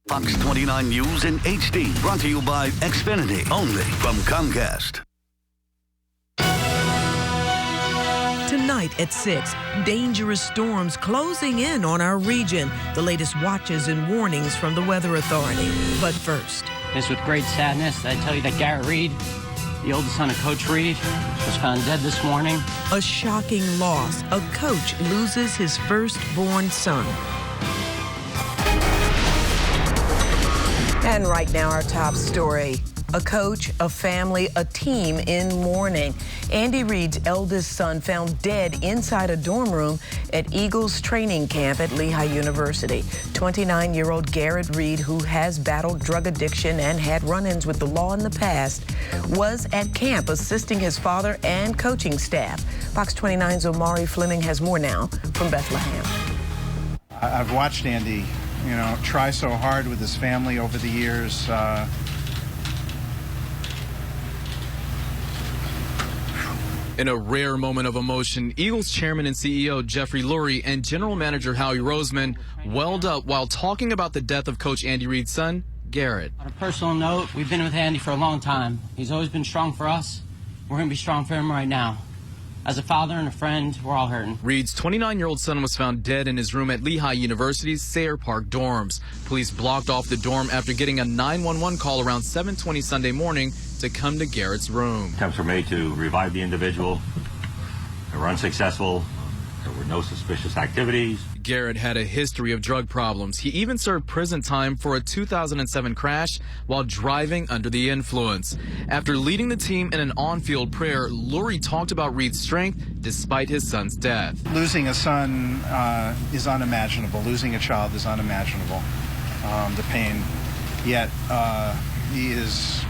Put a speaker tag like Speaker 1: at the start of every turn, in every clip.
Speaker 1: Fox 29 News in HD, brought to you by Xfinity, only from Comcast.
Speaker 2: Tonight at 6, dangerous storms closing in on our region. The latest watches and warnings from the Weather Authority. But first,
Speaker 3: it's with great sadness that I tell you that Garrett Reed, the oldest son of Coach Reed, was found dead this morning.
Speaker 2: A shocking loss. A coach loses his firstborn son. And right now, our top story. A coach, a family, a team in mourning. Andy Reid's eldest son found dead inside a dorm room at Eagles training camp at Lehigh University. 29-year-old Garrett Reid, who has battled drug addiction and had run-ins with the law in the past, was at camp assisting his father and coaching staff. Fox 29's Omari Fleming has more now from Bethlehem.
Speaker 4: I've watched Andy, try so hard with his family over the years.
Speaker 5: In a rare moment of emotion, Eagles chairman and CEO Jeffrey Lurie and general manager Howie Roseman welled up while talking about the death of Coach Andy Reid's son, Garrett.
Speaker 3: On a personal note, we've been with Andy for a long time. He's always been strong for us. We're going to be strong for him right now. As a father and a friend, we're all hurting.
Speaker 5: Reid's 29-year-old son was found dead in his room at Lehigh University's Sayre Park dorms. Police blocked off the dorm after getting a 911 call around 7:20 Sunday morning to come to Garrett's room.
Speaker 6: Attempts were made to revive the individual. They were unsuccessful. There were no suspicious activities.
Speaker 5: Garrett had a history of drug problems. He even served prison time for a 2007 crash while driving under the influence. After leading the team in an on-field prayer, Lurie talked about Reid's strength despite his son's death.
Speaker 4: Losing a son is unimaginable. Losing a child is unimaginable, the pain. Yet he is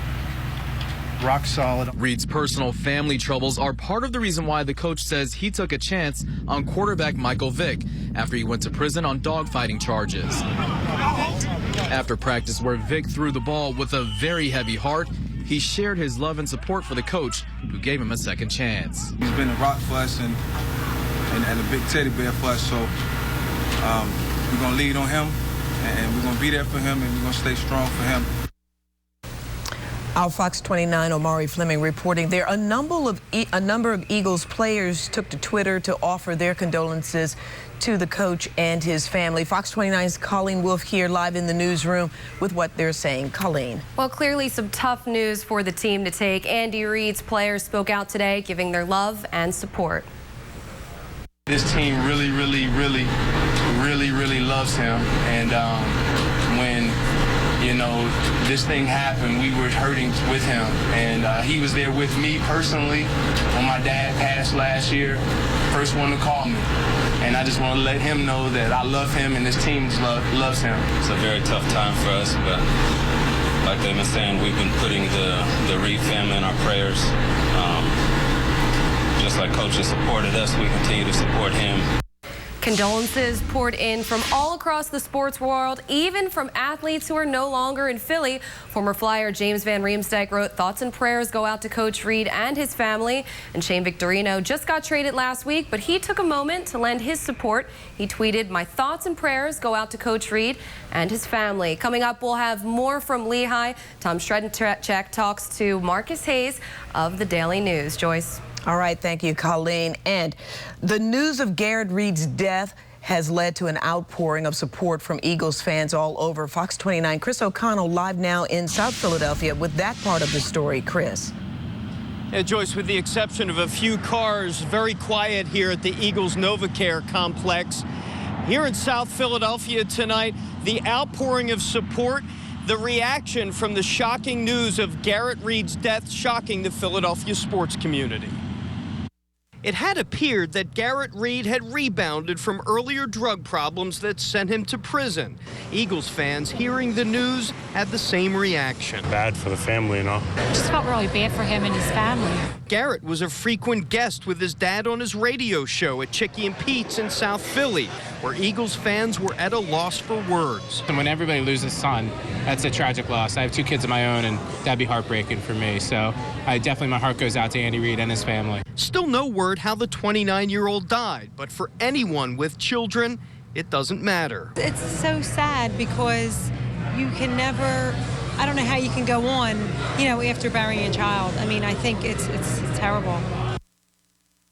Speaker 4: rock solid.
Speaker 5: Reid's personal family troubles are part of the reason why the coach says he took a chance on quarterback Michael Vick after he went to prison on dogfighting charges. After practice where Vick threw the ball with a very heavy heart, he shared his love and support for the coach who gave him a second chance.
Speaker 7: He's been a rock for us and a big teddy bear for us, so we're going to lead on him and we're going to be there for him and we're going to stay strong for him.
Speaker 2: Our Fox 29 Omari Fleming reporting there. A number of Eagles players took to Twitter to offer their condolences to the coach and his family. Fox 29's Colleen Wolfe here live in the newsroom with what they're saying. Colleen.
Speaker 8: Well, clearly some tough news for the team to take. Andy Reid's players spoke out today, giving their love and support.
Speaker 9: This team really loves him, and when this thing happened, we were hurting with him, and he was there with me personally when my dad passed last year, first one to call me, and I just want to let him know that I love him and this team loves him.
Speaker 10: It's a very tough time for us, but like they've been saying, we've been putting the Reid family in our prayers. Just like Coach has supported us, we continue to support him.
Speaker 8: Condolences poured in from all across the sports world, even from athletes who are no longer in Philly. Former Flyer James Van Riemsdyk wrote, "Thoughts and prayers go out to Coach Reid and his family." And Shane Victorino just got traded last week, but he took a moment to lend his support. He tweeted, "My thoughts and prayers go out to Coach Reid and his family." Coming up, we'll have more from Lehigh. Tom Stredenchek talks to Marcus Hayes of the Daily News. Joyce.
Speaker 2: All right, thank you, Colleen. And the news of Garrett Reid's death has led to an outpouring of support from Eagles fans all over. Fox 29, Chris O'Connell live now in South Philadelphia with that part of the story. Chris.
Speaker 11: Yeah, Joyce, with the exception of a few cars, very quiet here at the Eagles NovaCare complex. Here in South Philadelphia tonight, the outpouring of support, the reaction from the shocking news of Garrett Reid's death shocking the Philadelphia sports community. It had appeared that Garrett Reid had rebounded from earlier drug problems that sent him to prison. Eagles fans hearing the news had the same reaction.
Speaker 12: Bad for the family,
Speaker 13: Just felt really bad for him and his family.
Speaker 11: Garrett was a frequent guest with his dad on his radio show at Chicky and Pete's in South Philly, where Eagles fans were at a loss for words.
Speaker 14: And when everybody loses a son, that's a tragic loss. I have 2 kids of my own, and that'd be heartbreaking for me. So my heart goes out to Andy Reid and his family.
Speaker 11: Still no word how the 29-year-old died, but for anyone with children, it doesn't matter.
Speaker 13: It's so sad because
Speaker 12: you can never, I don't know how you can go on, you know, after burying a child. I mean, I think it's terrible.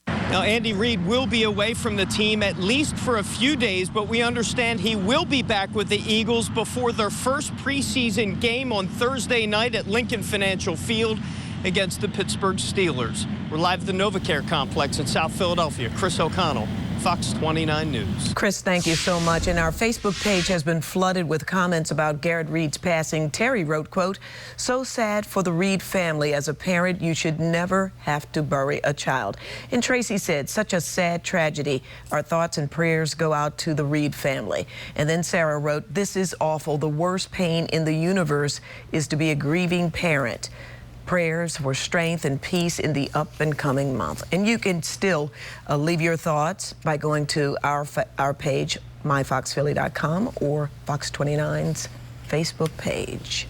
Speaker 11: Now, Andy Reid will be away from the team at least for a few days, but we understand he will be back with the Eagles before their first preseason game on Thursday night at Lincoln Financial Field against the Pittsburgh Steelers. We're live at the NovaCare Complex in South Philadelphia. Chris O'Connell, Fox 29 News.
Speaker 2: Chris, thank you so much. And our Facebook page has been flooded with comments about Garrett Reid's passing. Terry wrote, quote, "So sad for the Reid family. As a parent, you should never have to bury a child." And Tracy said, "Such a sad tragedy. Our thoughts and prayers go out to the Reid family." And then Sarah wrote, "This is awful. The worst pain in the universe is to be a grieving parent. Prayers for strength and peace in the up and coming month." And you can still leave your thoughts by going to our page, myfoxphilly.com, or Fox 29's Facebook page.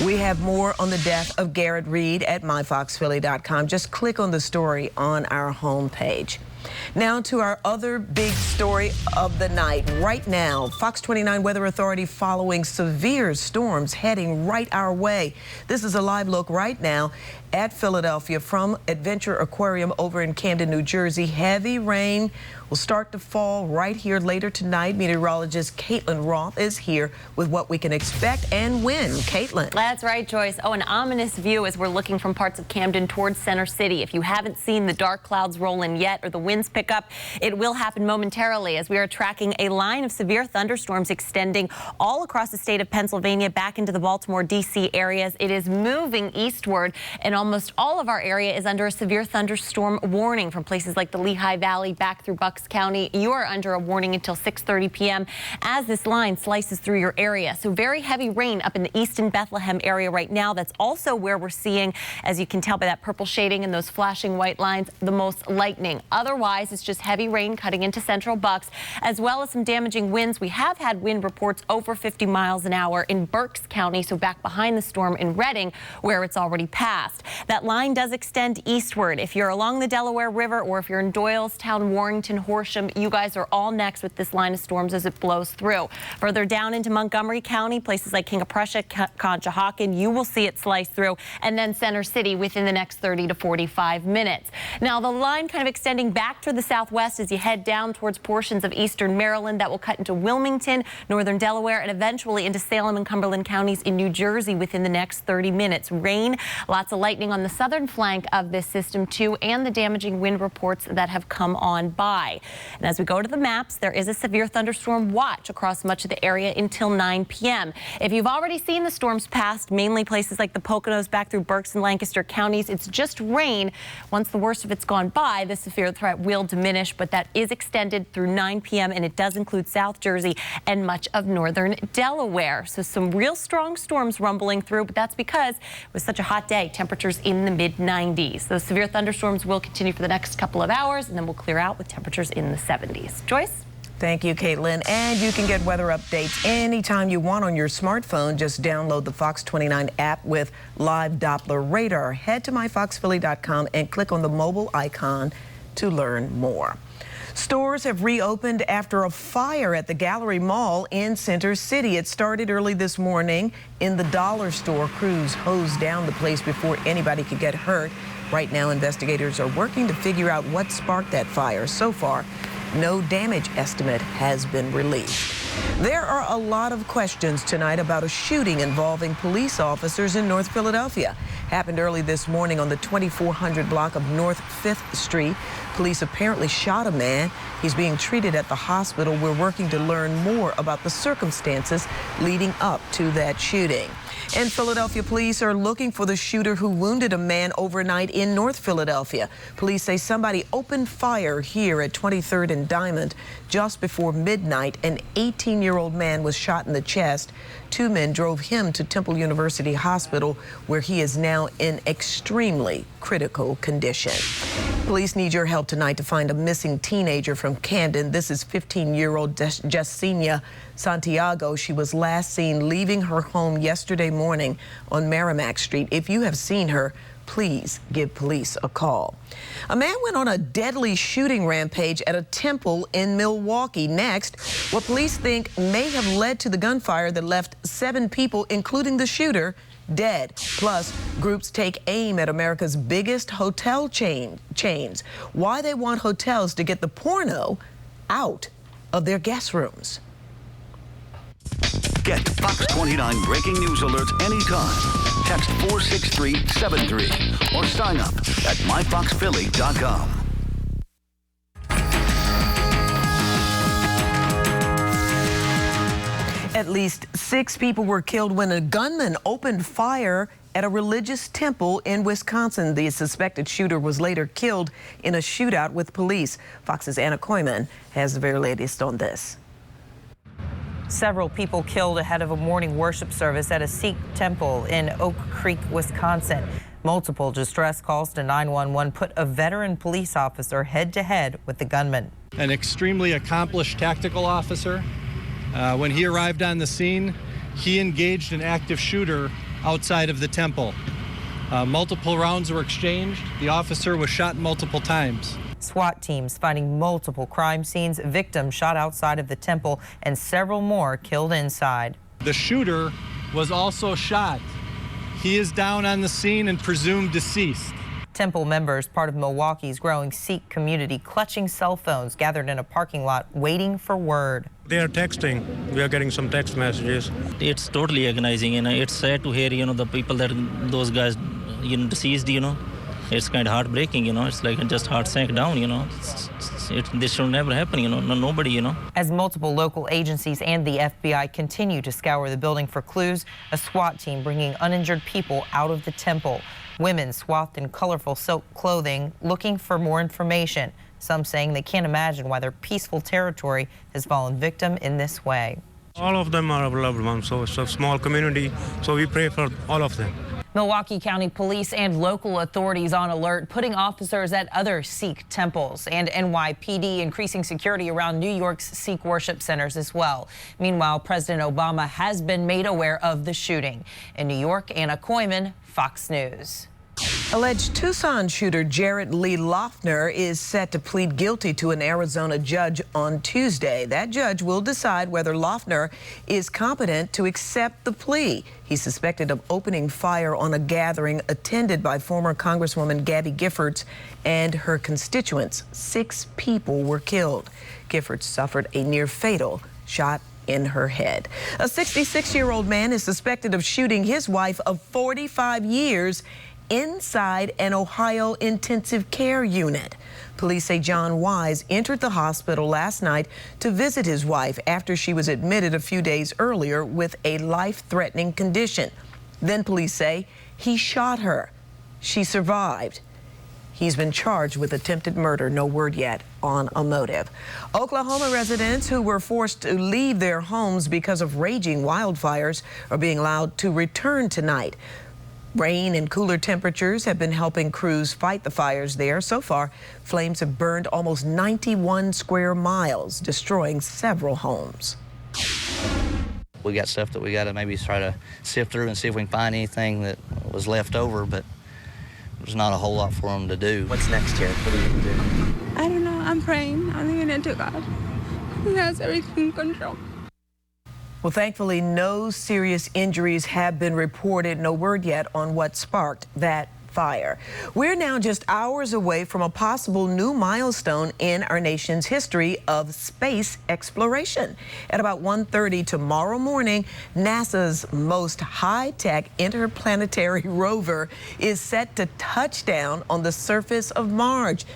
Speaker 2: We have more on the death of Garrett Reid at myfoxphilly.com. Just click on the story on our homepage. Now to our other big story of the night. Right now, Fox 29 Weather Authority following severe storms heading right our way. This is a live look right now at Philadelphia from Adventure Aquarium over in Camden, New Jersey. Heavy rain will start to fall right here later tonight. Meteorologist Caitlin Roth is here with what we can expect and when. Caitlin.
Speaker 15: That's right, Joyce. Oh, an ominous view as we're looking from parts of Camden towards Center City. If you haven't seen the dark clouds roll in yet or the winds pick up, it will happen momentarily as we are tracking a line of severe thunderstorms extending all across the state of Pennsylvania back into the Baltimore, D.C. areas. It is moving eastward, and almost all of our area is under a severe thunderstorm warning from places like the Lehigh Valley back through Bucks County. You are under a warning until 6:30 p.m. as this line slices through your area. So very heavy rain up in the Easton Bethlehem area right now. That's also where we're seeing, as you can tell by that purple shading and those flashing white lines, the most lightning. Otherwise, it's just heavy rain cutting into central Bucks, as well as some damaging winds. We have had wind reports over 50 miles an hour in Berks County, so back behind the storm in Reading, where it's already passed. That line does extend eastward. If you're along the Delaware River or if you're in Doylestown, Warrington, Horsham, you guys are all next with this line of storms as it blows through. Further down into Montgomery County, places like King of Prussia, Conshohocken, you will see it slice through, and then Center City within the next 30 to 45 minutes. Now, the line kind of extending back to the southwest as you head down towards portions of eastern Maryland. That will cut into Wilmington, northern Delaware, and eventually into Salem and Cumberland counties in New Jersey within the next 30 minutes. Rain, lots of lightning on the southern flank of this system too, and the damaging wind reports that have come on by. And as we go to the maps, there is a severe thunderstorm watch across much of the area until 9 p.m. If you've already seen the storms past, mainly places like the Poconos back through Berks and Lancaster counties, it's just rain. Once the worst of it's gone by, the severe threat will diminish, but that is extended through 9 p.m. and it does include South Jersey and much of northern Delaware. So some real strong storms rumbling through, but that's because it was such a hot day. Temperatures in the mid-90s. Those severe thunderstorms will continue for the next couple of hours, and then we'll clear out with temperatures in the 70s. Joyce?
Speaker 2: Thank you, Caitlin. And you can get weather updates anytime you want on your smartphone. Just download the Fox 29 app with live Doppler radar. Head to myfoxphilly.com and click on the mobile icon to learn more. Stores have reopened after a fire at the Gallery Mall in Center City. It started early this morning in the dollar store. Crews hosed down the place before anybody could get hurt. Right now, investigators are working to figure out what sparked that fire. So far, no damage estimate has been released. There are a lot of questions tonight about a shooting involving police officers in North Philadelphia. Happened early this morning on the 2400 block of North 5th Street. Police apparently shot a man. He's being treated at the hospital. We're working to learn more about the circumstances leading up to that shooting. And Philadelphia police are looking for the shooter who wounded a man overnight in North Philadelphia. Police say somebody opened fire here at 23rd and Diamond just before midnight. An 18-year-old man was shot in the chest. Two men drove him to Temple University Hospital, where he is now in extremely critical condition. Police need your help tonight to find a missing teenager from Camden. This is 15-year-old Jessenia Santiago. She was last seen leaving her home yesterday morning on Merrimack Street. If you have seen her, please give police a call. A man went on a deadly shooting rampage at a temple in Milwaukee. Next, what police think may have led to the gunfire that left 7 people, including the shooter, dead. Plus, groups take aim at America's biggest hotel chains. Why they want hotels to get the porno out of their guest rooms.
Speaker 1: Get Fox 29 breaking news alerts anytime. Text 46373 or sign up at myfoxphilly.com.
Speaker 2: At least 6 people were killed when a gunman opened fire at a religious temple in Wisconsin. The suspected shooter was later killed in a shootout with police. Fox's Anna Koyman has the very latest on this.
Speaker 16: Several people killed ahead of a morning worship service at a Sikh temple in Oak Creek, Wisconsin. Multiple distress calls to 911 put a veteran police officer head-to-head with the gunman.
Speaker 17: An extremely accomplished tactical officer. When he arrived on the scene, he engaged an active shooter outside of the temple. Multiple rounds were exchanged. The officer was shot multiple times.
Speaker 16: SWAT teams finding multiple crime scenes, victims shot outside of the temple, and several more killed inside.
Speaker 17: The shooter was also shot. He is down on the scene and presumed deceased.
Speaker 16: Temple members, part of Milwaukee's growing Sikh community, clutching cell phones, gathered in a parking lot waiting for word.
Speaker 18: They are texting. We are getting some text messages.
Speaker 19: It's totally agonizing, It's sad to hear, the people that those guys, deceased, It's kind of heartbreaking, It's like just heart sank down, This should never happen, nobody,
Speaker 16: As multiple local agencies and the FBI continue to scour the building for clues, a SWAT team bringing uninjured people out of the temple. Women swathed in colorful silk clothing looking for more information. Some saying they can't imagine why their peaceful territory has fallen victim in this way.
Speaker 18: All of them are our loved ones, so it's a small community, so we pray for all of them.
Speaker 16: Milwaukee County Police and local authorities on alert, putting officers at other Sikh temples, and NYPD increasing security around New York's Sikh worship centers as well. Meanwhile, President Obama has been made aware of the shooting. In New York, Anna Koyman, Fox News.
Speaker 2: Alleged Tucson shooter Jarrett Lee Loeffner is set to plead guilty to an Arizona judge on Tuesday. That judge will decide whether Loeffner is competent to accept the plea. He's suspected of opening fire on a gathering attended by former Congresswoman Gabby Giffords and her constituents. 6 people were killed. Giffords suffered a near-fatal shot in her head. A 66-year-old man is suspected of shooting his wife of 45 years inside an Ohio intensive care unit. Police say John Wise entered the hospital last night to visit his wife after she was admitted a few days earlier with a life-threatening condition. Then police say he shot her. She survived. He's been charged with attempted murder. No word yet on a motive. Oklahoma residents who were forced to leave their homes because of raging wildfires are being allowed to return tonight. Rain and cooler temperatures have been helping crews fight the fires there. So far, flames have burned almost 91 square miles, destroying several homes.
Speaker 20: We got stuff that we got to maybe try to sift through and see if we can find anything that was left over, but there's not a whole lot for them to do.
Speaker 21: What's next here? What are you going to do?
Speaker 22: I don't know. I'm praying. I'm leaving it to God. He has everything in control.
Speaker 2: Well, thankfully, no serious injuries have been reported. No word yet on what sparked that fire. We're now just hours away from a possible new milestone in our nation's history of space exploration. At about 1:30 tomorrow morning, NASA's most high-tech interplanetary rover is set to touch down on the surface of Mars.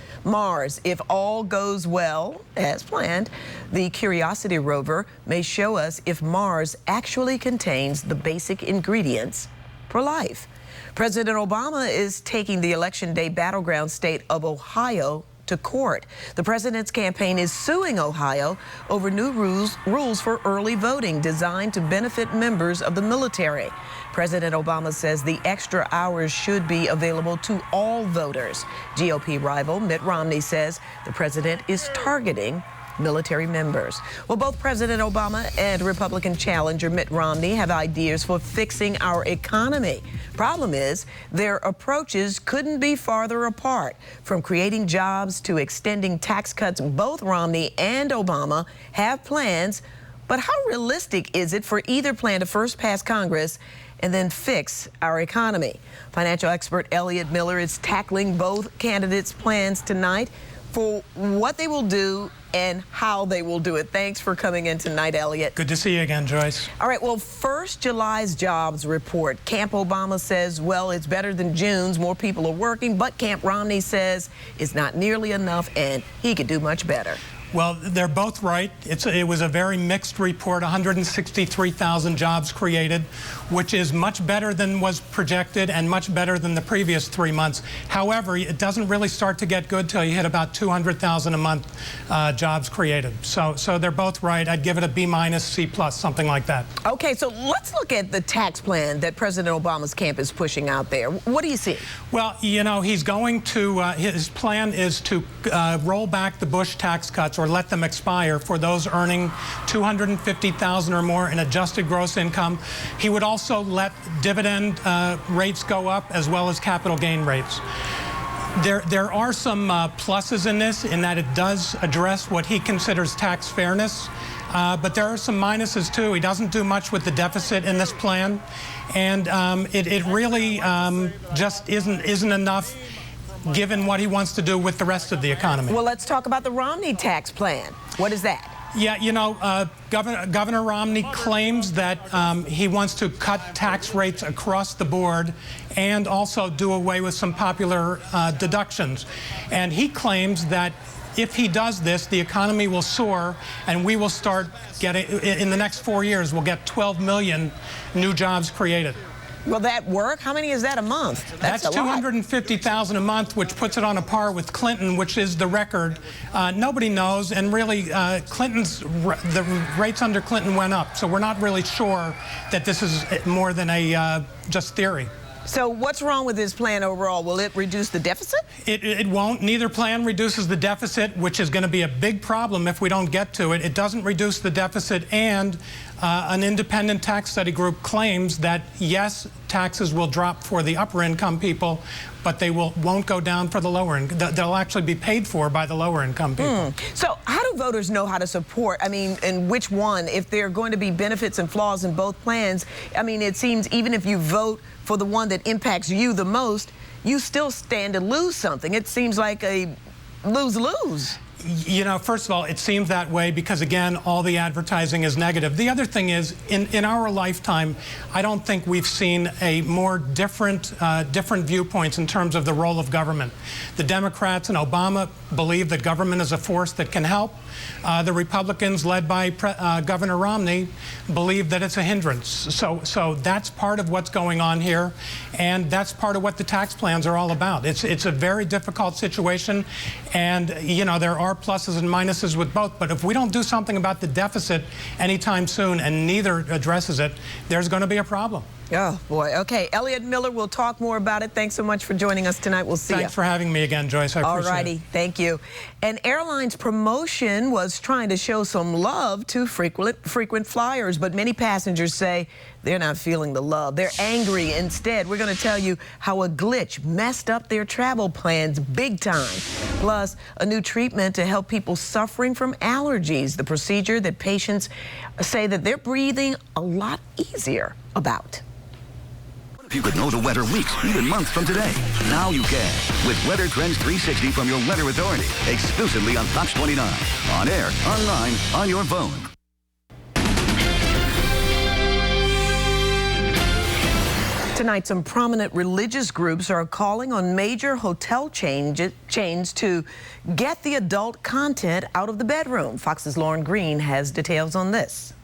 Speaker 2: If all goes well, as planned, the Curiosity rover may show us if Mars actually contains the basic ingredients for life. President Obama is taking the Election Day battleground state of Ohio to court. The president's campaign is suing Ohio over new rules for early voting designed to benefit members of the military. President Obama says the extra hours should be available to all voters. GOP rival Mitt Romney says the president is targeting military members. Well, both President Obama and Republican challenger Mitt Romney have ideas for fixing our economy. Problem is, their approaches couldn't be farther apart. From creating jobs to extending tax cuts, both Romney and Obama have plans. But how realistic is it for either plan to first pass Congress and then fix our economy? Financial expert Elliot Miller is tackling both candidates' plans tonight for what they will do and how they will do it. Thanks for coming in tonight, Elliot.
Speaker 3: Good to see you again, Joyce.
Speaker 2: All right, well, first, July's jobs report. Camp Obama says, well, it's better than June's. More people are working, but Camp Romney says it's not nearly enough and he could do much better.
Speaker 3: Well, they're both right. It was a very mixed report, 163,000 jobs created, which is much better than was projected and much better than the previous 3 months. However, it doesn't really start to get good till you hit about 200,000 a month jobs created. So they're both right. I'd give it a B-, C+, something like that.
Speaker 2: Okay, so let's look at the tax plan that President Obama's camp is pushing out there. What do you see?
Speaker 3: Well, you know, he's going to, his plan is to roll back the Bush tax cuts, or let them expire, for those earning $250,000 or more in adjusted gross income. He would also let dividend rates go up, as well as capital gain rates. There are some pluses in this, in that it does address what he considers tax fairness, but there are some minuses too. He doesn't do much with the deficit in this plan, and it really just isn't enough, given what he wants to do with the rest of the economy.
Speaker 2: Well, let's talk about the Romney tax plan. What is that?
Speaker 3: Yeah, you know, Governor Romney claims that he wants to cut tax rates across the board and also do away with some popular deductions. And he claims that if he does this, the economy will soar, and we will start getting, in the next 4 years, we'll get 12 million new jobs created.
Speaker 2: Will that work? How many is that a month?
Speaker 3: That's 250,000 a month, which puts it on a par with Clinton, which is the record. Nobody knows, and really, the rates under Clinton went up, so we're not really sure that this is more than a just theory.
Speaker 2: So what's wrong with this plan overall? Will it reduce the deficit?
Speaker 3: It won't. Neither plan reduces the deficit, which is going to be a big problem if we don't get to it. It doesn't reduce the deficit, and an independent tax study group claims that, yes, taxes will drop for the upper income people, but they won't go down for the lower income. They'll actually be paid for by the lower income people.
Speaker 2: So how do voters know how to support, and which one, if there are going to be benefits and flaws in both plans? I mean, it seems even if you vote for the one that impacts you the most, you still stand to lose something. It seems like a lose-lose.
Speaker 3: You know, first of all, it seems that way because, again, all the advertising is negative. The other thing is, in our lifetime, I don't think we've seen a more different viewpoints in terms of the role of government. The Democrats and Obama believe that government is a force that can help. The Republicans, led by Governor Romney, believe that it's a hindrance. So that's part of what's going on here, and that's part of what the tax plans are all about. It's a very difficult situation, and, you know, there are pluses and minuses with both, but if we don't do something about the deficit anytime soon, and neither addresses it, there's going to be a problem.
Speaker 2: Oh, boy. Okay, Elliot Miller, we'll talk more about it. Thanks so much for joining us tonight. We'll see you.
Speaker 3: Thanks for having me again, Joyce. I appreciate it.
Speaker 2: All righty. Thank you. An airline's promotion was trying to show some love to frequent flyers, but many passengers say they're not feeling the love. They're angry instead. We're going to tell you how a glitch messed up their travel plans big time. Plus, a new treatment to help people suffering from allergies, the procedure that patients say that they're breathing a lot easier about.
Speaker 1: You could know the weather weeks, even months from today. Now you can with Weather Trends 360 from your Weather Authority, exclusively on Fox 29, on air, online, on your phone.
Speaker 2: Tonight, some prominent religious groups are calling on major hotel chains to get the adult content out of the bedroom. Fox's Lauren Green has details on this.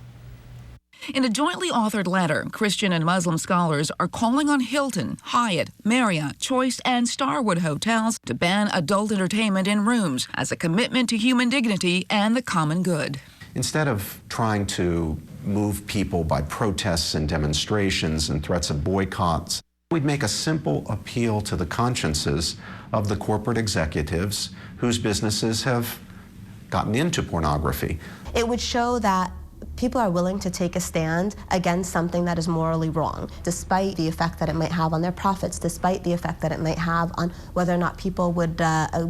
Speaker 6: In a jointly authored letter, Christian and Muslim scholars are calling on Hilton, Hyatt, Marriott, Choice, and Starwood hotels to ban adult entertainment in rooms as a commitment to human dignity and the common good.
Speaker 23: Instead of trying to move people by protests and demonstrations and threats of boycotts, we'd make a simple appeal to the consciences of the corporate executives whose businesses have gotten into pornography.
Speaker 4: It would show that people are willing to take a stand against something that is morally wrong, despite the effect that it might have on their profits, despite the effect that it might have on whether or not people would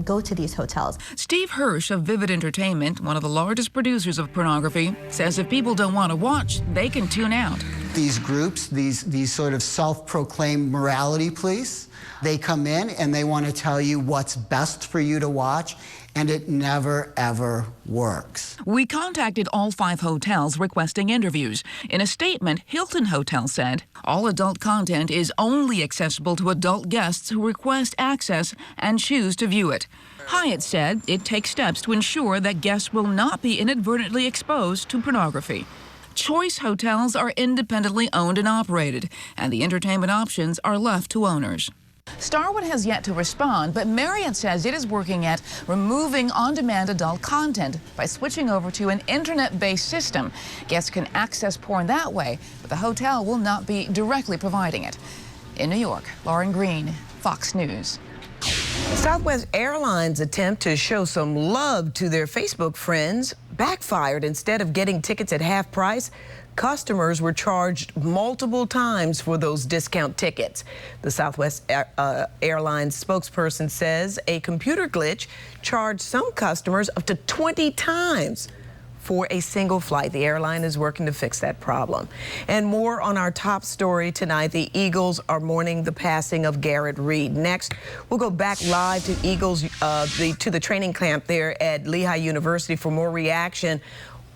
Speaker 4: go to these hotels.
Speaker 6: Steve Hirsch of Vivid Entertainment, one of the largest producers of pornography, says if people don't want to watch, they can tune out.
Speaker 5: These groups, these sort of self-proclaimed morality police, they come in and they want to tell you what's best for you to watch, and it never, ever works.
Speaker 6: We contacted all 5 hotels requesting interviews. In a statement, Hilton Hotel said, all adult content is only accessible to adult guests who request access and choose to view it. Hyatt said it takes steps to ensure that guests will not be inadvertently exposed to pornography. Choice hotels are independently owned and operated, and the entertainment options are left to owners. Starwood has yet to respond, but Marriott says it is working at removing on-demand adult content by switching over to an internet-based system. Guests can access porn that way, but the hotel will not be directly providing it. In New York, Lauren Green, Fox News.
Speaker 2: Southwest Airlines' attempt to show some love to their Facebook friends backfired. Instead of getting tickets at half price, customers were charged multiple times for those discount tickets. The Southwest Airlines spokesperson says a computer glitch charged some customers up to 20 times for a single flight. The airline is working to fix that problem. And more on our top story tonight. The Eagles are mourning the passing of Garrett Reed. Next, we'll go back live to Eagles to the training camp there at Lehigh University for more reaction.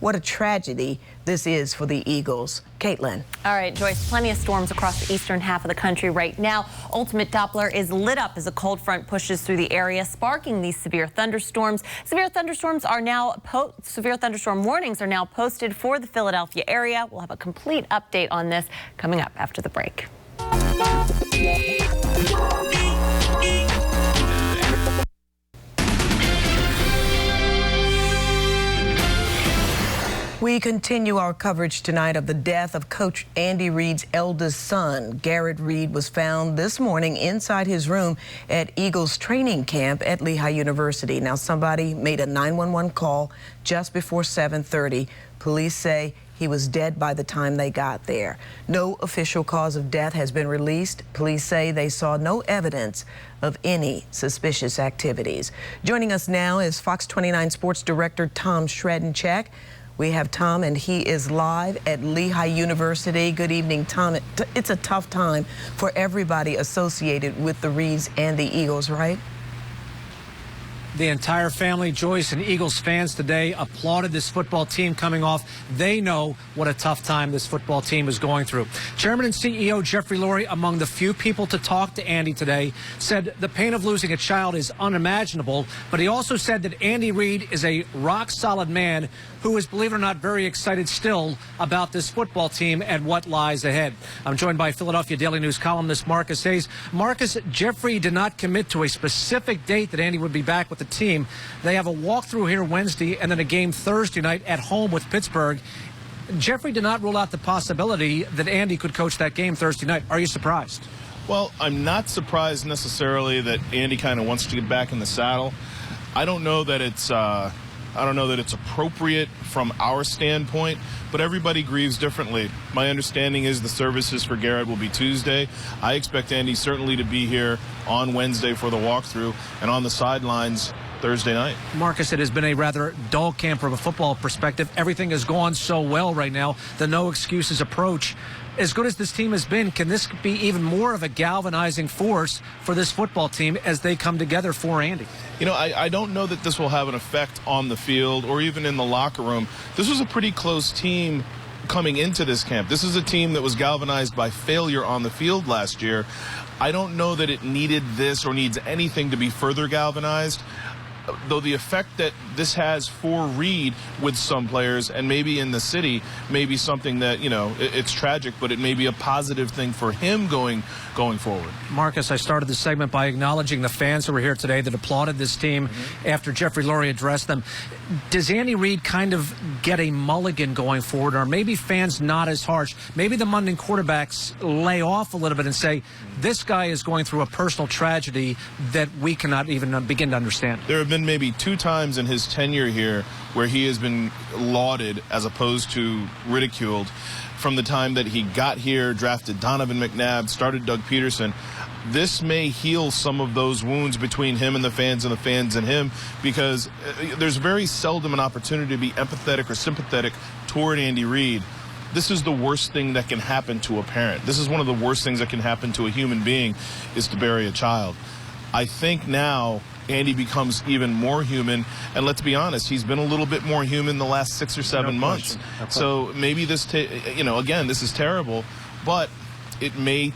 Speaker 2: What a tragedy this is for the Eagles. Caitlin.
Speaker 15: All right, Joyce, plenty of storms across the eastern half of the country right now. Ultimate Doppler is lit up as a cold front pushes through the area, sparking these severe thunderstorms. Severe thunderstorm warnings are now posted for the Philadelphia area. We'll have a complete update on this coming up after the break.
Speaker 2: We continue our coverage tonight of the death of Coach Andy Reid's eldest son. Garrett Reid was found this morning inside his room at Eagles training camp at Lehigh University. Now, somebody made a 911 call just before 7:30. Police say he was dead by the time they got there. No official cause of death has been released. Police say they saw no evidence of any suspicious activities. Joining us now is Fox 29 Sports Director Tom Shredenchek. We have Tom, and he is live at Lehigh University. Good evening, Tom. It's a tough time for everybody associated with the Reids and the Eagles, right?
Speaker 7: The entire family, Joyce, and Eagles fans today applauded this football team coming off. They know what a tough time this football team is going through. Chairman and CEO Jeffrey Lurie, among the few people to talk to Andy today, said the pain of losing a child is unimaginable, but he also said that Andy Reid is a rock-solid man who is, believe it or not, very excited still about this football team and what lies ahead. I'm joined by Philadelphia Daily News columnist Marcus Hayes. Marcus, Jeffrey did not commit to a specific date that Andy would be back with the team. They have a walkthrough here Wednesday and then a game Thursday night at home with Pittsburgh. Jeffrey did not rule out the possibility that Andy could coach that game Thursday night. Are you surprised?
Speaker 24: Well, I'm not surprised necessarily that Andy kind of wants to get back in the saddle. I don't know that it's appropriate from our standpoint, but everybody grieves differently. My understanding is the services for Garrett will be Tuesday. I expect Andy certainly to be here on Wednesday for the walkthrough and on the sidelines Thursday night.
Speaker 7: Marcus, it has been a rather dull camp from a football perspective. Everything has gone so well right now. The no excuses approach. As good as this team has been, can this be even more of a galvanizing force for this football team as they come together for Andy?
Speaker 24: You know, I don't know that this will have an effect on the field or even in the locker room. This was a pretty close team coming into this camp. This is a team that was galvanized by failure on the field last year. I don't know that it needed this or needs anything to be further galvanized. Though the effect that this has for Reid with some players and maybe in the city may be something that, you know, it's tragic, but it may be a positive thing for him going forward.
Speaker 7: Marcus, I started the segment by acknowledging the fans who were here today that applauded this team after Jeffrey Lurie addressed them. Does Andy Reid kind of get a mulligan going forward, or maybe fans not as harsh? Maybe the Monday quarterbacks lay off a little bit and say, this guy is going through a personal tragedy that we cannot even begin to understand.
Speaker 24: There have been maybe 2 times in his tenure here where he has been lauded as opposed to ridiculed. From the time that he got here, drafted Donovan McNabb, started Doug Peterson. This may heal some of those wounds between him and the fans and him, because there's very seldom an opportunity to be empathetic or sympathetic toward Andy Reid. This is the worst thing that can happen to a parent. This is one of the worst things that can happen to a human being, is to bury a child. I think now Andy becomes even more human, and let's be honest, he's been a little bit more human the last 6 or 7 months. So maybe this, again, this is terrible, but it may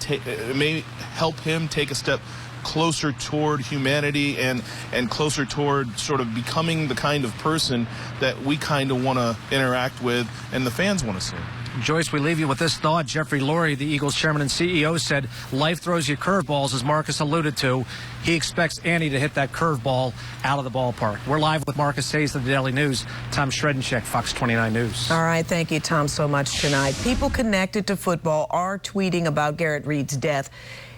Speaker 24: help him take a step closer toward humanity and closer toward sort of becoming the kind of person that we kind of want to interact with and the fans want to see.
Speaker 7: Joyce, we leave you with this thought. Jeffrey Lurie, the Eagles chairman and CEO, said life throws you curveballs, as Marcus alluded to. He expects Andy to hit that curveball out of the ballpark. We're live with Marcus Hayes of the Daily News. Tom Shredencheck, Fox 29 News.
Speaker 2: All right, thank you, Tom, so much tonight. People connected to football are tweeting about Garrett Reid's death.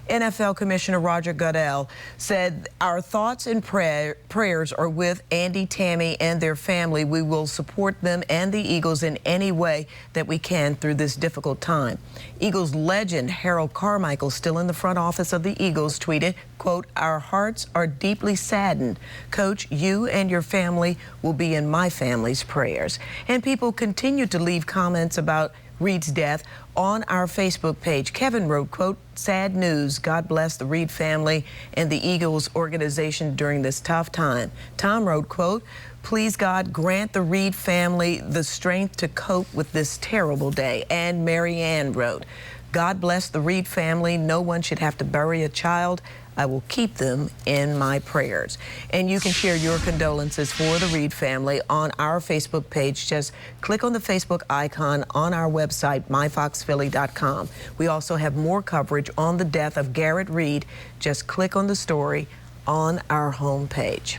Speaker 2: NFL Commissioner Roger Goodell said, "Our thoughts and prayers are with Andy, Tammy, and their family. We will support them and the Eagles in any way that we can through this difficult time." Eagles legend Harold Carmichael, still in the front office of the Eagles, tweeted, quote, "Our hearts are deeply saddened. Coach, you and your family will be in my family's prayers." And people continue to leave comments about Reid's death on our Facebook page. Kevin wrote, quote, "Sad news. God bless the Reid family and the Eagles organization during this tough time." Tom wrote, quote, "Please God grant the Reid family the strength to cope with this terrible day." And Mary Ann wrote, "God bless the Reid family. No one should have to bury a child. I will keep them in my prayers." And you can share your condolences for the Reid family on our Facebook page. Just click on the Facebook icon on our website, myfoxphilly.com. We also have more coverage on the death of Garrett Reid. Just click on the story on our homepage.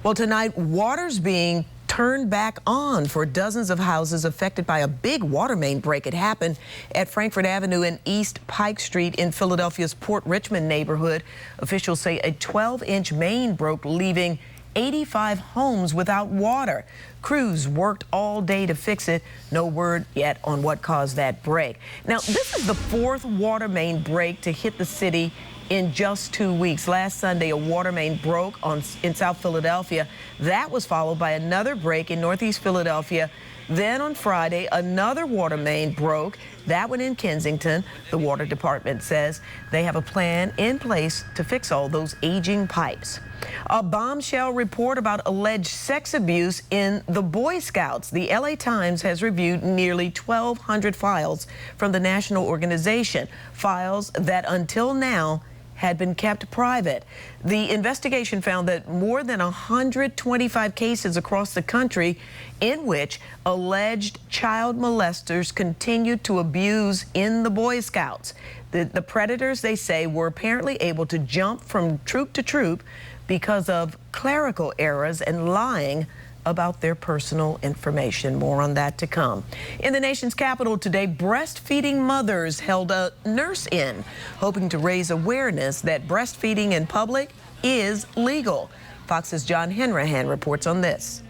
Speaker 2: Well, tonight, water's being turned back on for dozens of houses affected by a big water main break. It happened at Frankfort Avenue and East Pike Street in Philadelphia's Port Richmond neighborhood. Officials say a 12-inch main broke, leaving 85 homes without water. Crews worked all day to fix it. No word yet on what caused that break. Now, this is the 4th water main break to hit the city in just 2 weeks. Last Sunday, a water main broke in South Philadelphia. That was followed by another break in Northeast Philadelphia. Then on Friday, another water main broke, that one in Kensington. The water department says they have a plan in place to fix all those aging pipes. A bombshell report about alleged sex abuse in the Boy Scouts. The LA Times has reviewed nearly 1,200 files from the national organization, files that until now had been kept private. The investigation found that more than 125 cases across the country in which alleged child molesters continued to abuse in the Boy Scouts. The predators, they say, were apparently able to jump from troop to troop because of clerical errors and lying about their personal information. More on that to come. In the nation's capital today, breastfeeding mothers held a nurse-in, hoping to raise awareness that breastfeeding in public is legal. Fox's John Henrahan reports on this.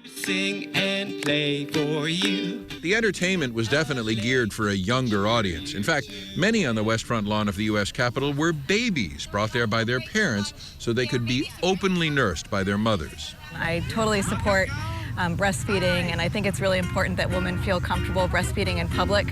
Speaker 8: Sing and play for you. The entertainment was definitely geared for a younger audience. In fact, many on the West Front lawn of the U.S. Capitol were babies brought there by their parents so they could be openly nursed by their mothers.
Speaker 9: I totally support breastfeeding, and I think it's really important that women feel comfortable breastfeeding in public.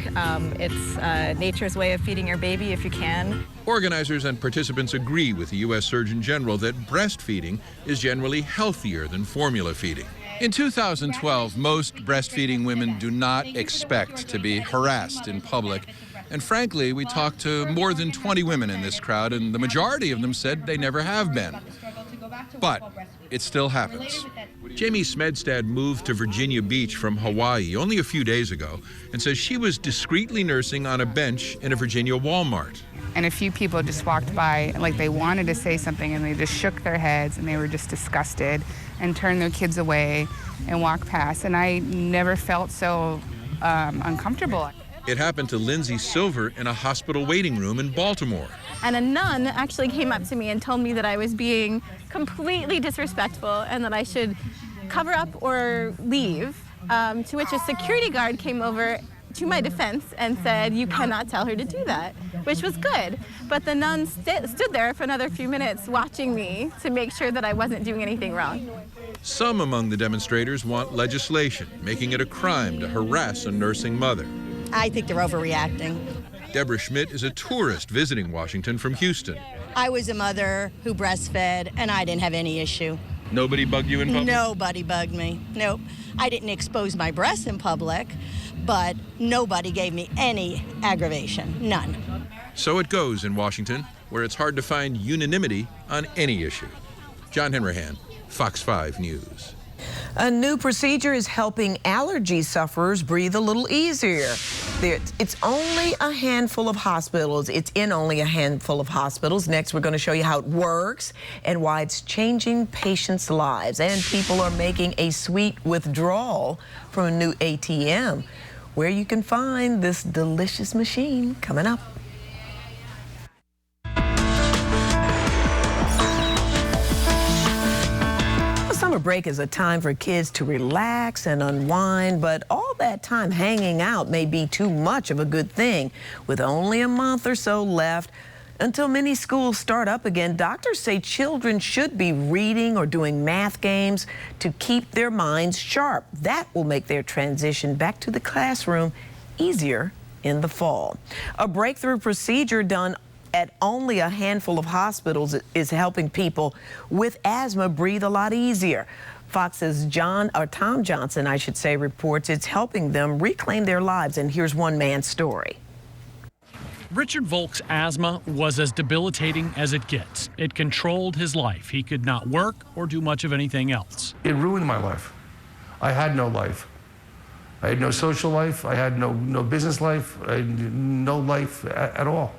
Speaker 9: It's nature's way of feeding your baby if you can.
Speaker 8: Organizers and participants agree with the U.S. Surgeon General that breastfeeding is generally healthier than formula feeding. In 2012, most breastfeeding women do not expect to be harassed in public. And frankly, we talked to more than 20 women in this crowd, and the majority of them said they never have been. But it still happens. Jamie Smedstad moved to Virginia Beach from Hawaii only a few days ago and says she was discreetly nursing on a bench in a Virginia Walmart.
Speaker 10: And a few people just walked by like they wanted to say something, and they just shook their heads and they were just disgusted and turned their kids away and walked past. And I never felt so uncomfortable.
Speaker 8: It happened to Lindsay Silver in a hospital waiting room in Baltimore.
Speaker 11: And a nun actually came up to me and told me that I was being completely disrespectful and that I should cover up or leave, to which a security guard came over to my defense and said, "You cannot tell her to do that," which was good. But the nun stood there for another few minutes watching me to make sure that I wasn't doing anything wrong.
Speaker 8: Some among the demonstrators want legislation making it a crime to harass a nursing mother.
Speaker 12: I think they're overreacting.
Speaker 8: Deborah Schmidt is a tourist visiting Washington from Houston.
Speaker 12: I was a mother who breastfed, and I didn't have any issue.
Speaker 8: Nobody bugged you in public?
Speaker 12: Nobody bugged me. Nope. I didn't expose my breasts in public, but nobody gave me any aggravation. None.
Speaker 8: So it goes in Washington, where it's hard to find unanimity on any issue. John Henrahan, Fox 5 News.
Speaker 2: A new procedure is helping allergy sufferers breathe a little easier. It's only a handful of hospitals. It's in only a handful of hospitals. Next, we're going to show you how it works and why it's changing patients' lives. And people are making a sweet withdrawal from a new ATM. Where you can find this delicious machine coming up. Summer break is a time for kids to relax and unwind, but all that time hanging out may be too much of a good thing. With only a month or so left until many schools start up again, doctors say children should be reading or doing math games to keep their minds sharp. That will make their transition back to the classroom easier in the fall. A breakthrough procedure done at only a handful of hospitals is helping people with asthma breathe a lot easier. Fox's Tom Johnson, I should say, reports it's helping them reclaim their lives. And here's one man's story.
Speaker 13: Richard Volk's asthma was as debilitating as it gets. It controlled his life. He could not work or do much of anything else.
Speaker 14: It ruined my life. I had no life. I had no social life. I had no business life. I had no life at all.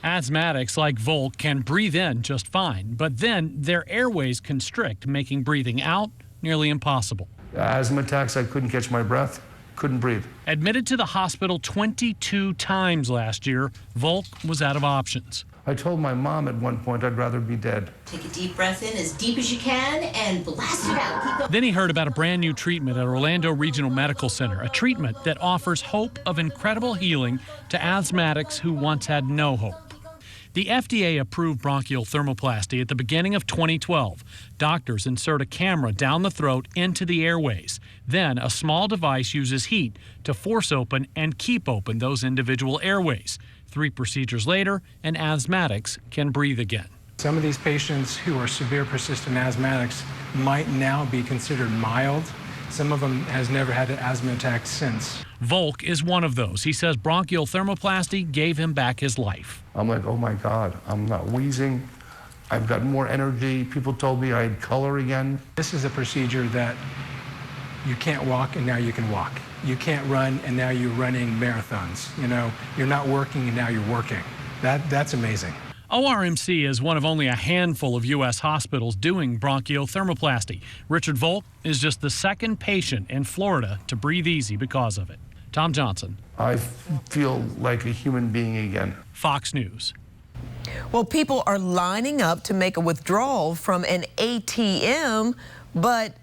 Speaker 13: Asthmatics like Volk can breathe in just fine, but then their airways constrict, making breathing out nearly impossible.
Speaker 14: Asthma attacks, I couldn't catch my breath, couldn't breathe.
Speaker 13: Admitted to the hospital 22 times last year, Volk was out of options.
Speaker 14: I told my mom at one point I'd rather be dead.
Speaker 25: Take a deep breath in as deep as you can and blast it out. Keep going.
Speaker 13: Then he heard about a brand new treatment at Orlando Regional Medical Center, a treatment that offers hope of incredible healing to asthmatics who once had no hope. The FDA approved bronchial thermoplasty at the beginning of 2012. Doctors insert a camera down the throat into the airways. Then a small device uses heat to force open and keep open those individual airways. 3 procedures later, and asthmatics can breathe again.
Speaker 26: Some of these patients who are severe persistent asthmatics might now be considered mild. Some of them has never had an asthma attack since.
Speaker 13: Volk is one of those. He says bronchial thermoplasty gave him back his life.
Speaker 14: I'm like, oh my God, I'm not wheezing. I've got more energy. People told me I had color again.
Speaker 26: This is a procedure that you can't walk and now you can walk. You can't run and now you're running marathons. You know, you're not working and now you're working. That's amazing.
Speaker 13: ORMC is one of only a handful of U.S. hospitals doing bronchial thermoplasty. Richard Volk is just the second patient in Florida to breathe easy because of it. Tom Johnson.
Speaker 14: I feel like a human being again.
Speaker 13: Fox News.
Speaker 2: Well, people are lining up to make a withdrawal from an ATM, but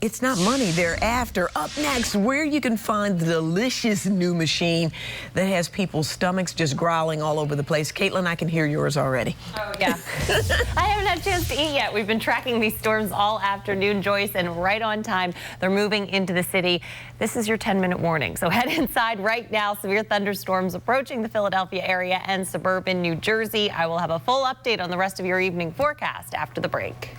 Speaker 2: it's not money they're after. Up next, where you can find the delicious new machine that has people's stomachs just growling all over the place. Caitlin, I can hear yours already.
Speaker 15: Oh, yeah. I haven't had a chance to eat yet. We've been tracking these storms all afternoon, Joyce, and right on time, they're moving into the city. This is your 10-minute warning, so head inside right now. Severe thunderstorms approaching the Philadelphia area and suburban New Jersey. I will have a full update on the rest of your evening forecast after the break.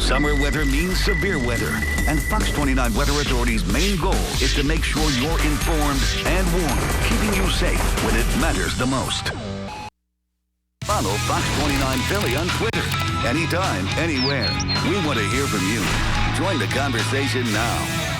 Speaker 1: Summer weather means severe weather, and Fox 29 Weather Authority's main goal is to make sure you're informed and warned, keeping you safe when it matters the most. Follow Fox 29 Philly on Twitter. Anytime, anywhere. We want to hear from you. Join the conversation now.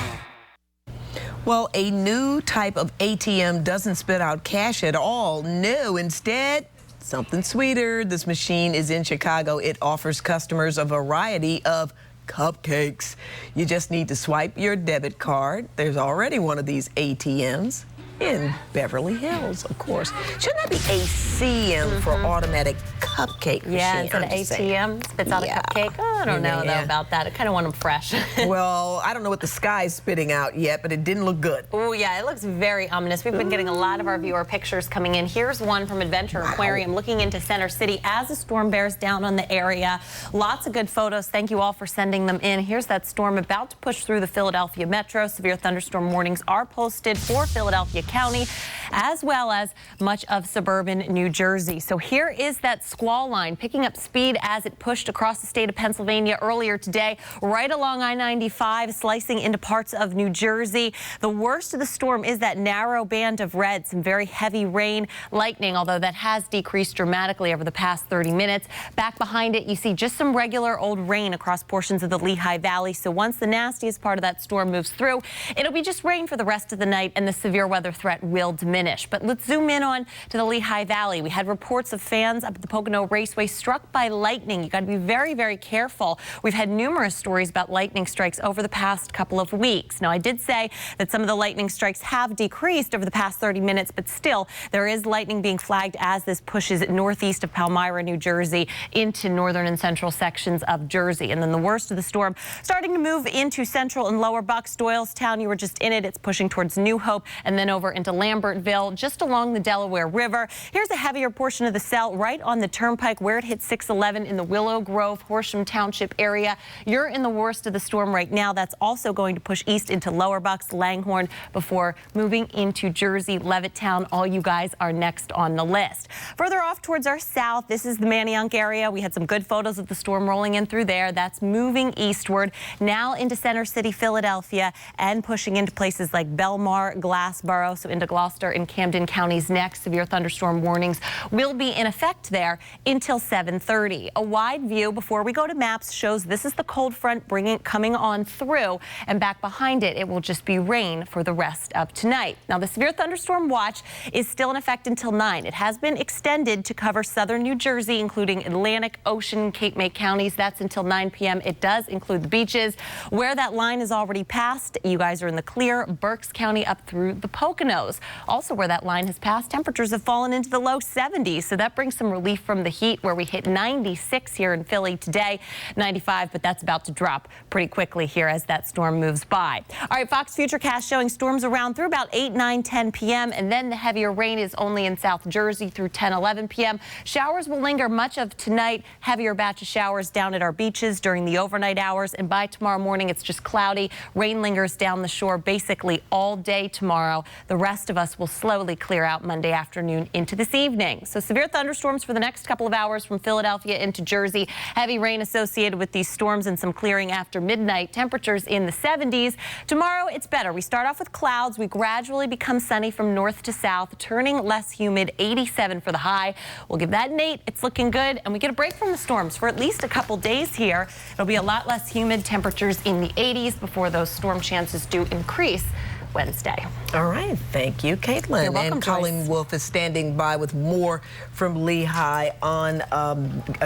Speaker 2: Well, a new type of ATM doesn't spit out cash at all. No, instead, something sweeter. This machine is in Chicago. It offers customers a variety of cupcakes. You just need to swipe your debit card. There's already one of these ATMs in Beverly Hills, of course. Shouldn't that be ACM for automatic cupcake machine?
Speaker 15: Yeah, instead of ATM, spits out a cupcake. Oh, I don't know though about that. I kind of want them fresh.
Speaker 2: Well, I don't know what the sky's spitting out yet, but it didn't look good.
Speaker 15: Oh yeah, it looks very ominous. We've been getting a lot of our viewer pictures coming in. Here's one from Adventure Aquarium looking into Center City as the storm bears down on the area. Lots of good photos. Thank you all for sending them in. Here's that storm about to push through the Philadelphia metro. Severe thunderstorm warnings are posted for Philadelphia County, as well as much of suburban New Jersey. So here is that squall line picking up speed as it pushed across the state of Pennsylvania earlier today, right along I-95, slicing into parts of New Jersey. The worst of the storm is that narrow band of red, some very heavy rain, lightning, although that has decreased dramatically over the past 30 minutes. Back behind it, you see just some regular old rain across portions of the Lehigh Valley. So once the nastiest part of that storm moves through, it'll be just rain for the rest of the night, and the severe weather threat will diminish. But let's zoom in on to the Lehigh Valley. We had reports of fans up at the Pocono Raceway struck by lightning. You got to be very, very careful. We've had numerous stories about lightning strikes over the past couple of weeks. Now, I did say that some of the lightning strikes have decreased over the past 30 minutes, but still there is lightning being flagged as this pushes northeast of Palmyra, New Jersey, into northern and central sections of Jersey. And then the worst of the storm starting to move into central and lower Bucks, Doylestown. You were just in it. It's pushing towards New Hope and then over into Lambertville, just along the Delaware River. Here's a heavier portion of the cell right on the turnpike where it hit 611 in the Willow Grove, Horsham Township area. You're in the worst of the storm right now. That's also going to push east into Lower Bucks, Langhorne, before moving into Jersey, Levittown. All you guys are next on the list. Further off towards our south, this is the Manayunk area. We had some good photos of the storm rolling in through there. That's moving eastward now into Center City, Philadelphia, and pushing into places like Belmar, Glassboro, so into Gloucester and Camden counties next. Severe thunderstorm warnings will be in effect there until 7:30. A wide view before we go to maps shows this is the cold front coming on through, and back behind it, it will just be rain for the rest of tonight. Now, the severe thunderstorm watch is still in effect until 9. It has been extended to cover southern New Jersey, including Atlantic, Ocean, Cape May counties. That's until 9 p.m. It does include the beaches. Where that line is already passed, you guys are in the clear. Berks County up through the Poconos. Also, where that line has passed, temperatures have fallen into the low 70s, so that brings some relief from the heat, where we hit 96 here in Philly today, 95, but that's about to drop pretty quickly here as that storm moves by. All right, Fox Futurecast showing storms around through about 8, 9, 10 p.m., and then the heavier rain is only in South Jersey through 10, 11 p.m. Showers will linger much of tonight. Heavier batch of showers down at our beaches during the overnight hours, and by tomorrow morning, it's just cloudy. Rain lingers down the shore basically all day tomorrow. The rest of us will slowly clear out Monday afternoon into this evening. So severe thunderstorms for the next couple of hours from Philadelphia into Jersey. Heavy rain associated with these storms and some clearing after midnight. Temperatures in the 70s. Tomorrow, it's better. We start off with clouds. We gradually become sunny from north to south, turning less humid. 87 for the high. We'll give that an 8. It's looking good, and we get a break from the storms for at least a couple days here. It'll be a lot less humid. Temperatures in the 80s before those storm chances do increase Wednesday.
Speaker 2: All right. Thank you, Caitlin.
Speaker 15: You're welcome,
Speaker 2: and Colleen Wolfe is standing by with more from Lehigh on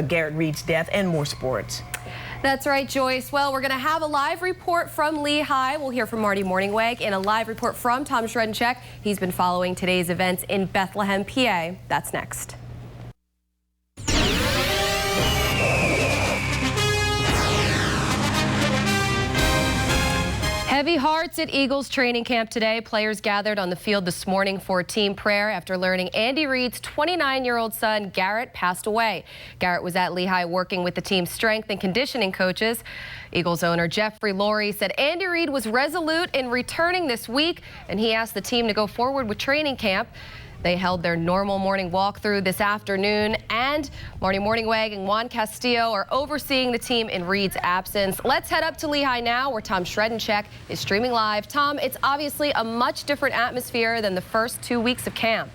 Speaker 2: Garrett Reed's death and more sports.
Speaker 16: That's right, Joyce. Well, we're going to have a live report from Lehigh. We'll hear from Marty Morningweg and a live report from Tom Shredencheck. He's been following today's events in Bethlehem, PA. That's next. Heavy hearts at Eagles training camp today. Players gathered on the field this morning for team prayer after learning Andy Reid's 29-year-old son, Garrett, passed away. Garrett was at Lehigh working with the team's strength and conditioning coaches. Eagles owner Jeffrey Lurie said Andy Reid was resolute in returning this week, and he asked the team to go forward with training camp. They held their normal morning walkthrough this afternoon, and Marty Morningweg and Juan Castillo are overseeing the team in Reid's absence. Let's head up to Lehigh now, where Tom Shredencheck is streaming live. Tom, it's obviously a much different atmosphere than the first 2 weeks of camp.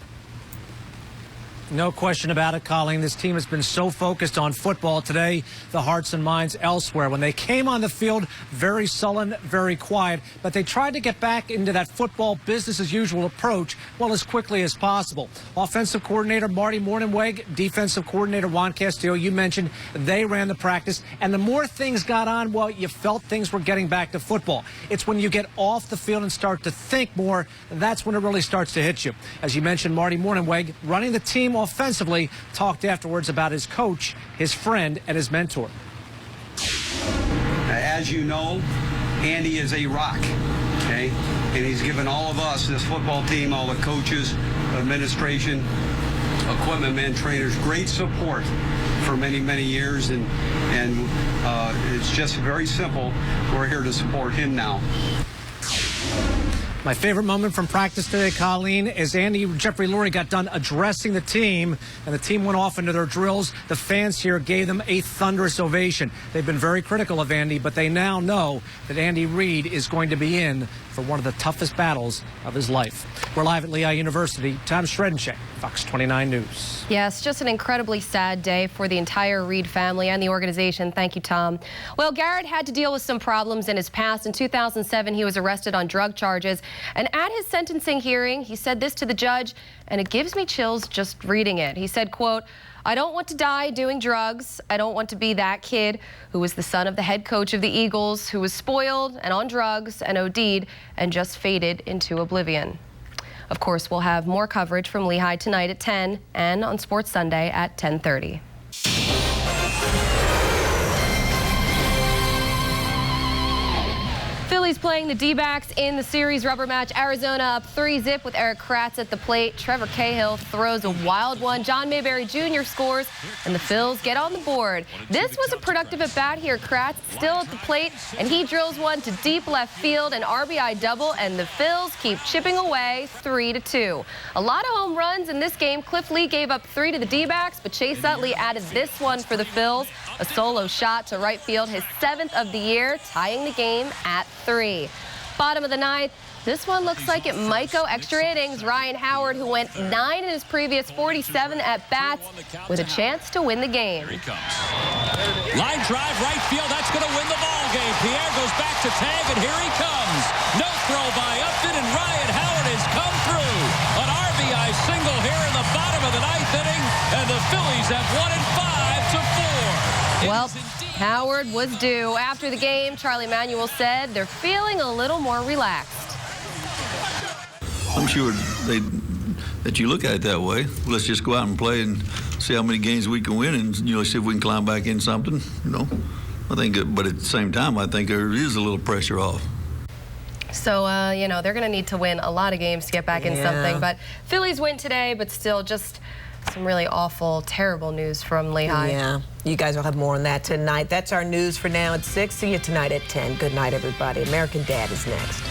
Speaker 7: No question about it, Colleen. This team has been so focused on football today, the hearts and minds elsewhere. When they came on the field, very sullen, very quiet, but they tried to get back into that football business-as-usual approach, well, as quickly as possible. Offensive coordinator Marty Mornhinweg, defensive coordinator Juan Castillo, you mentioned they ran the practice, and the more things got on, well, you felt things were getting back to football. It's when you get off the field and start to think more, that's when it really starts to hit you. As you mentioned, Marty Mornhinweg, running the team offensively, talked afterwards about his coach, his friend, and his mentor.
Speaker 17: As you know, Andy is a rock, okay? And he's given all of us, this football team, all the coaches, administration, equipment men, trainers, great support for many, many years. And it's just very simple. We're here to support him now.
Speaker 7: My favorite moment from practice today, Colleen, is Jeffrey Lurie got done addressing the team, and the team went off into their drills. The fans here gave them a thunderous ovation. They've been very critical of Andy, but they now know that Andy Reid is going to be in for one of the toughest battles of his life. We're live at Lehigh University. Tom Shredenshek, Fox 29 News.
Speaker 16: Yes, just an incredibly sad day for the entire Reid family and the organization. Thank you, Tom. Well, Garrett had to deal with some problems in his past. In 2007, he was arrested on drug charges. And at his sentencing hearing, he said this to the judge, and it gives me chills just reading it. He said, quote, "I don't want to die doing drugs. I don't want to be that kid who was the son of the head coach of the Eagles, who was spoiled and on drugs and OD'd and just faded into oblivion." Of course, we'll have more coverage from Lehigh tonight at 10 and on Sports Sunday at 10:30. Phillies playing the D-backs in the series rubber match. Arizona up 3-0 with Eric Kratz at the plate. Trevor Cahill throws a wild one. John Mayberry Jr. scores, and the Phils get on the board. This was a productive at-bat here. Kratz still at the plate, and he drills one to deep left field, an RBI double, and the Phils keep chipping away 3-2. A lot of home runs in this game. Cliff Lee gave up 3 to the D-backs, but Chase Utley added this one for the Phils. A solo shot to right field, his 7th of the year, tying the game at 3. Bottom of the 9th, this one looks like it might go extra innings. Ryan Howard, who went 9 in his previous 47 at-bats, with a chance to win the game.
Speaker 18: Here he comes. Line drive, right field, that's going to win the ball game. Pierre goes back to tag, and here he comes. No throw by Upton, and Ryan Howard has come through. An RBI single here in the bottom of the 9th inning, and the Phillies have won it 5-4.
Speaker 16: Well, Howard was due. After the game, Charlie Manuel said they're feeling a little more relaxed.
Speaker 19: I'm sure that you look at it that way. Let's just go out and play and see how many games we can win, and see if we can climb back in something. I think, but at the same time, I think there is a little pressure off.
Speaker 16: So, they're going to need to win a lot of games to get back in something. But Phillies win today, but still just some really awful, terrible news from Lehigh.
Speaker 2: Yeah, you guys will have more on that tonight. That's our news for now at 6. See you tonight at 10. Good night, everybody. American Dad is next.